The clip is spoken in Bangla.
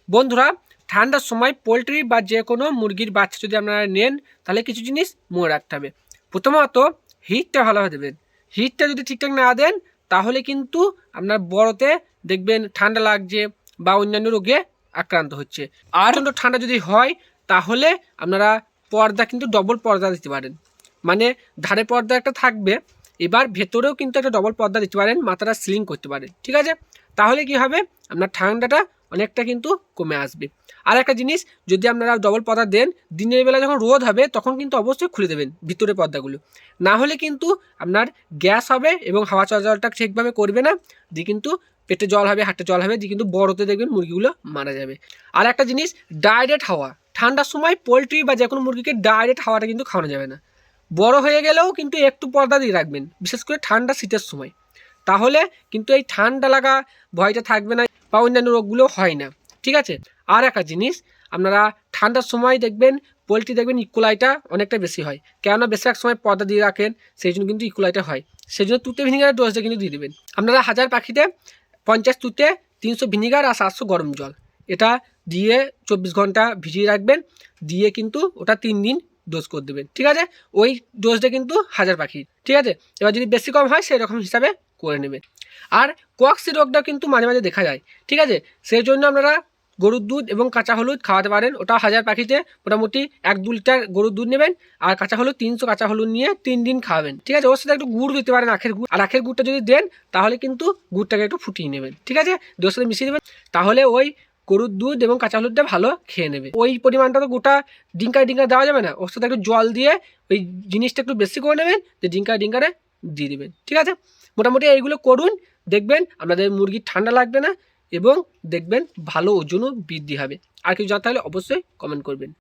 বন্ধুরা, ঠান্ডার সময় পোলট্রি বা যে কোনো মুরগির বাচ্চা যদি আপনারা নেন, তাহলে কিছু জিনিস মনে রাখতে হবে। প্রথমত হিটটা ভালোভাবে দেবেন। হিটটা যদি ঠিকঠাক না দেন, তাহলে কিন্তু আপনার বড়তে দেখবেন ঠান্ডা লাগছে বা অন্যান্য রোগে আক্রান্ত হচ্ছে। আর ঠান্ডা যদি হয়, তাহলে আপনারা পর্দা কিন্তু ডবল পর্দা দিতে পারেন। মানে ধারে পর্দা একটা থাকবে, এবার ভেতরেও কিন্তু একটা ডবল পর্দা দিতে পারেন, মাথাটা সিলিং করতে পারেন। ঠিক আছে, তাহলে কি হবে, আপনার ঠান্ডাটা অনেকটা কিন্তু কমে আসবে। আর একটা জিনিস, যদি আপনারা ডবল পর্দা দেন, দিনের বেলা যখন রোদ হবে তখন কিন্তু অবশ্যই খুলে দেবেন ভিতরে পর্দাগুলো। না হলে কিন্তু আপনার গ্যাস হবে এবং হাওয়া চলাচলটা ঠিকভাবে করবে না, দিয়ে কিন্তু পেটে জল হবে, হাটে জল হবে, দিয়ে কিন্তু বড়তে দেখবেন মুরগিগুলো মারা যাবে। আর একটা জিনিস, ডাইরেক্ট হাওয়া ঠান্ডার সময় পোলট্রি বা যে কোনো মুরগিকে ডাইরেক্ট হাওয়াটা কিন্তু খাওয়ানো যাবে না। বড় হয়ে গেলেও কিন্তু একটু পর্দা দিয়ে রাখবেন, বিশেষ করে ঠান্ডা শীতের সময়। তাহলে কিন্তু এই ঠান্ডা লাগা ভয়টা থাকবে না বা অন্যান্য রোগগুলো হয় না। ঠিক আছে, আর একটা জিনিস, আপনারা ঠান্ডার সময় দেখবেন পোলট্রি দেখবেন ইকোলাইটা অনেকটা বেশি হয়, কেননা বেশিরভাগ সময় পর্দা দিয়ে রাখেন, সেই জন্য কিন্তু ইকোলাইটা হয়। সেই জন্য তুতে ভিনিগারের ডোজটা কিন্তু দিয়ে দেবেন। আপনারা 1000 পাখিতে 50 তুতে, 300 ভিনিগার আর 700 গরম জল, এটা দিয়ে 24 ঘন্টা ভিজিয়ে রাখবেন, দিয়ে কিন্তু ওটা 3 দিন ডোজ করে দেবেন। ঠিক আছে, ওই ডোজটা কিন্তু 1000 পাখি। ঠিক আছে, এবার যদি বেশি কম হয় সেই রকম হিসাবে করে নেবেন। আর কক্সি রোগটা কিন্তু মাঝে মাঝে দেখা যায়। ঠিক আছে, সেই জন্য আপনারা গরুর দুধ এবং কাঁচা হলুদ খাওয়াতে পারেন। ওটা 1000 পাখিতে মোটামুটি 1-2 লিটার গরুর দুধ নেবেন, আর কাঁচা হলুদ 300 কাঁচা হলুদ নিয়ে 3 দিন খাওয়াবেন। ঠিক আছে, ওর সাথে একটু গুড় দিতে পারেন, আখের গুড়। আর আখের গুড়টা যদি দেন, তাহলে কিন্তু গুড়টাকে একটু ফুটিয়ে নেবেন। ঠিক আছে, ওর সাথে মিশিয়ে দেবেন, তাহলে ওই গরুর দুধ এবং কাঁচা হলুদটা ভালো খেয়ে নেবে। ওই পরিমাণটা তো গোটা ডিঙ্কায় দেওয়া যাবে না, ওর সাথে একটু জল দিয়ে ওই জিনিসটা একটু বেশি করে নেবেন, যে ডিঙ্কারে দিয়ে দেবেন। ঠিক আছে, মোটামুটি এইগুলো করুন, দেখবেন আপনাদের মুরগির ঠান্ডা লাগবে না এবং দেখবেন ভালো ওজনও বৃদ্ধি হবে। আর কিছু জানতে হলে অবশ্যই কমেন্ট করবেন।